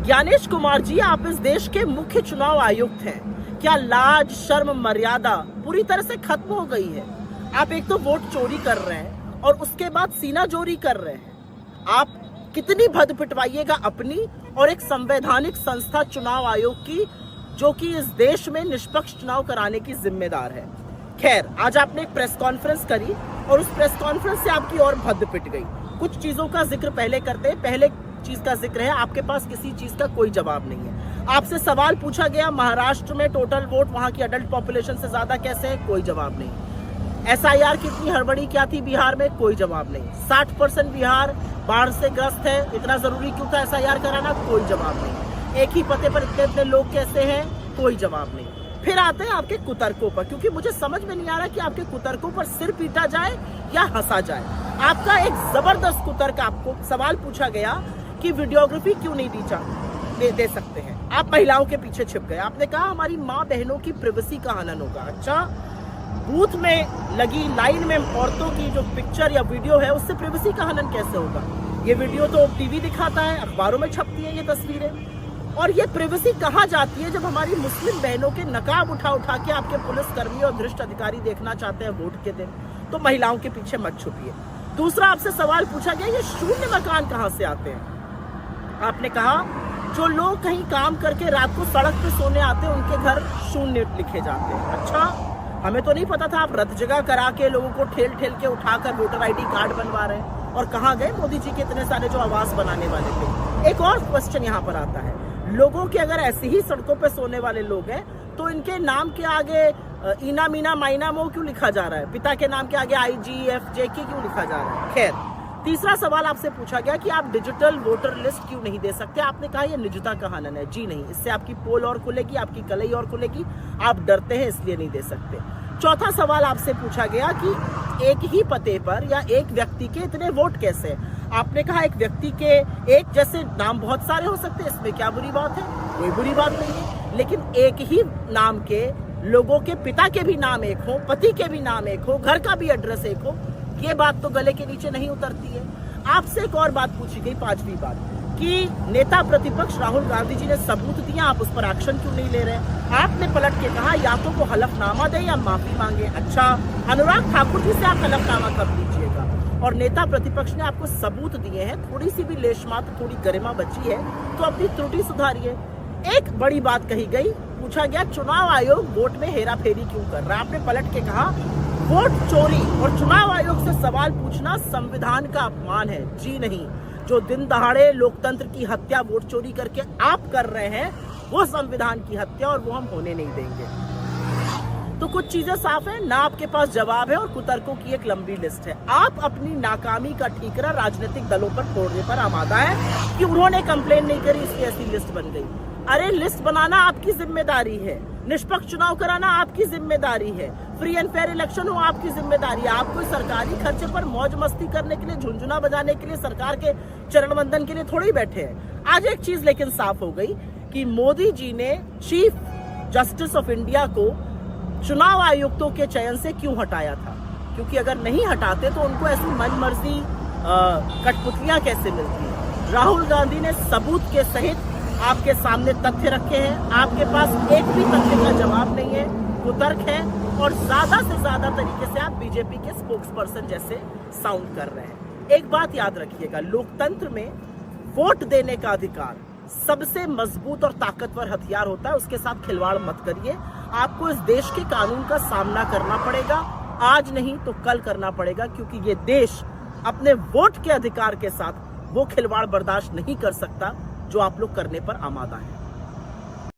ज्ञानेश कुमार जी, आप इस देश के मुख्य चुनाव आयुक्त हैं। क्या लाज शर्म मर्यादा पूरी तरह से खत्म हो गई है? आप एक तो वोट चोरी कर रहे हैं और उसके बाद सीना चोरी कर रहे हैं। आप कितनी भद पिटवाइएगा अपनी और एक संवैधानिक संस्था चुनाव आयोग की, जो कि इस देश में निष्पक्ष चुनाव कराने की जिम्मेदार है। खैर, आज आपने एक प्रेस कॉन्फ्रेंस करी और उस प्रेस कॉन्फ्रेंस से आपकी और भद पिट गई। कुछ चीजों का जिक्र पहले करते हैं। पहले चीज का जिक्र है, आपके पास किसी चीज का कोई जवाब नहीं है। आपसे सवाल पूछा गया, महाराष्ट्र में टोटल वोट वहां की अडल्ट पॉपुलेशन से ज्यादा कैसे है? कोई जवाब नहीं। SIR कितनी हड़बड़ी क्या थी बिहार में? कोई जवाब नहीं। 60% बिहार बाढ़ से ग्रस्त है, इतना जरूरी क्यों था SIR कराना? कोई जवाब नहीं। एक ही पते पर इतने इतने लोग कैसे हैं? कोई जवाब नहीं। फिर आते हैं आपके कुतर्कों पर, क्योंकि मुझे समझ में नहीं आ रहा कि आपके कुतर्कों पर सिर पीटा जाए या हंसा जाए। आपका एक जबरदस्त कुतर्क, आपको सवाल पूछा गया कि वीडियोग्राफी क्यों नहीं दे सकते हैं। आप महिलाओं के पीछे छिप गए। आपने कहा हमारी माँ बहनों की प्रिवेसी का हनन होगा। अच्छा, बूथ में लगी लाइन में औरतों की जो पिक्चर या वीडियो है, उससे प्रिवेसी का हनन कैसे होगा? ये वीडियो तो टीवी दिखाता है, अखबारों में छपती है ये तस्वीरें। और ये प्रिवेसी कहाँ जाती है जब हमारी मुस्लिम बहनों के नकाब उठा उठा के आपके पुलिसकर्मी और भ्रष्ट अधिकारी देखना चाहते हैं वोट के दिन? तो महिलाओं के पीछे मत छुपिए। दूसरा, आपसे सवाल पूछा गया, ये शून्य मकान कहाँ से आते हैं? आपने कहा जो लोग कहीं काम करके रात को सड़क पे सोने आते हैं, उनके घर शून्य लिखे जाते हैं। अच्छा, हमें तो नहीं पता था आप रत जगह करा के लोगों को ठेल ठेल के उठाकर वोटर ID कार्ड बनवा रहे हैं। और कहाँ गए मोदी जी के इतने सारे जो आवास बनाने वाले थे? एक और क्वेश्चन यहाँ पर आता है, लोगों के अगर ऐसे ही सड़कों पे सोने वाले लोग हैं तो इनके नाम के आगे इना मीना माइना मो क्यों लिखा जा रहा है? पिता के नाम के आगे IGFJK क्यों लिखा जा रहा है? खैर, तीसरा सवाल आपसे पूछा गया कि आप डिजिटल वोटर लिस्ट क्यों नहीं दे सकते? आपने कहा यह निजता का हनन है। जी नहीं, इससे आपकी पोल और खुलेगी, आपकी कलई और खुलेगी। आप डरते हैं इसलिए नहीं दे सकते। चौथा सवाल आपसे पूछा गया कि एक ही पते पर या एक व्यक्ति के इतने वोट कैसे? आपने कहा एक व्यक्ति के एक जैसे नाम बहुत सारे हो सकते हैं, इसमें क्या बुरी बात है? कोई बुरी बात नहीं है। लेकिन एक ही नाम के लोगों के पिता के भी नाम एक हो, पति के भी नाम एक हो, घर का भी एड्रेस एक हो, ये बात तो गले के नीचे नहीं उतरती है। आपसे एक और बात पूछी गई, पांचवी बात, कि नेता प्रतिपक्ष राहुल गांधी जी ने सबूत दिया, आप उस पर एक्शन क्यों नहीं ले रहे? आपने पलट के कहा या तो वो हलफनामा दे या माफी मांगे। अच्छा, अनुराग ठाकुर जी से आप हलफनामा कब लीजिएगा? और नेता प्रतिपक्ष ने आपको सबूत दिए हैं, थोड़ी सी भी लेश मात्र थोड़ी गरिमा बची है तो अपनी त्रुटि सुधारिए। एक बड़ी बात कही गई, पूछा गया चुनाव आयोग वोट में हेरा फेरी क्यों कर रहा है? आपने पलट के कहा वोट चोरी और चुनाव आयोग से सवाल पूछना संविधान का अपमान है। जी नहीं, जो दिन दहाड़े लोकतंत्र की हत्या वोट चोरी करके आप कर रहे हैं, वो संविधान की हत्या, और वो हम होने नहीं देंगे। तो कुछ चीजें साफ है ना, आपके पास जवाब है और कुतर्कों की एक लंबी लिस्ट है। आप अपनी नाकामी का ठीकरा राजनीतिक दलों पर फोड़ने पर आमादा है कि उन्होंने कंप्लेन नहीं करी इसलिए ऐसी लिस्ट बन गई। अरे, लिस्ट बनाना आपकी जिम्मेदारी है, निष्पक्ष चुनाव कराना आपकी जिम्मेदारी है, फ्री एंड फेयर इलेक्शन हो आपकी जिम्मेदारी है। आप कोई सरकारी खर्चे पर मौज मस्ती करने के लिए, झुंझुना बजाने के लिए, सरकार के चरण वंदन के लिए थोड़ी बैठे हैं। आज एक चीज लेकिन साफ हो गई कि मोदी जी ने चीफ जस्टिस ऑफ इंडिया को चुनाव आयुक्तों के चयन से क्यों हटाया था? क्योंकि अगर नहीं हटाते तो उनको ऐसी मनमर्जी कठपुतलियां कैसे मिलती? राहुल गांधी ने सबूत के सहित आपके सामने तथ्य रखे हैं, आपके पास एक भी तथ्य का जवाब नहीं है, कुतर्क है, और ज्यादा से ज्यादा तरीके से आप बीजेपी के स्पोक्स पर्सन जैसे साउंड कर रहे हैं। एक बात याद रखिएगा, लोकतंत्र में वोट देने का अधिकार सबसे मजबूत और ताकतवर हथियार होता है, उसके साथ खिलवाड़ मत करिए। आपको इस देश के कानून का सामना करना पड़ेगा, आज नहीं तो कल करना पड़ेगा, क्योंकि ये देश अपने वोट के अधिकार के साथ वो खिलवाड़ बर्दाश्त नहीं कर सकता जो आप लोग करने पर आमादा हैं।